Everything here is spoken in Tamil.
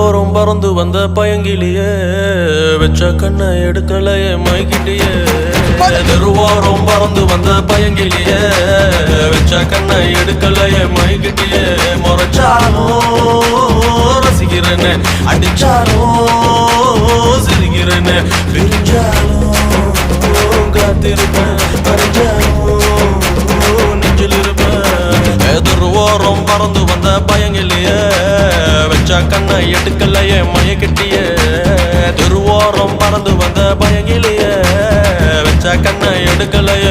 தெருவோரம் பறந்து வந்த பயங்கிலியே வெச்ச கண்ணை எடுக்கலையே மைக்கிட்டியே தெருவோரம் பறந்து வந்த பயங்கிலியே வெச்ச கண்ணை எடுக்கலையே மைக்கிட்டியே முறைச்சாலும் ரசிக்கிறேன்னு அடிச்சாலும் சிரிக்கிறேன்னு பிரிஞ்சாலும் காத்திருப்பேன் அறிஞ்சாலும் நெஞ்சில் இருப்பேன் தெருவோரம் பறந்து வந்த பயங்கிலியே வெச்ச கண்ணை எடுக்கலையே மயக்கிட்டியே தெருவோரம் பறந்து வந்த பயங்கிலியே வெச்ச கண்ணை எடுக்கலையே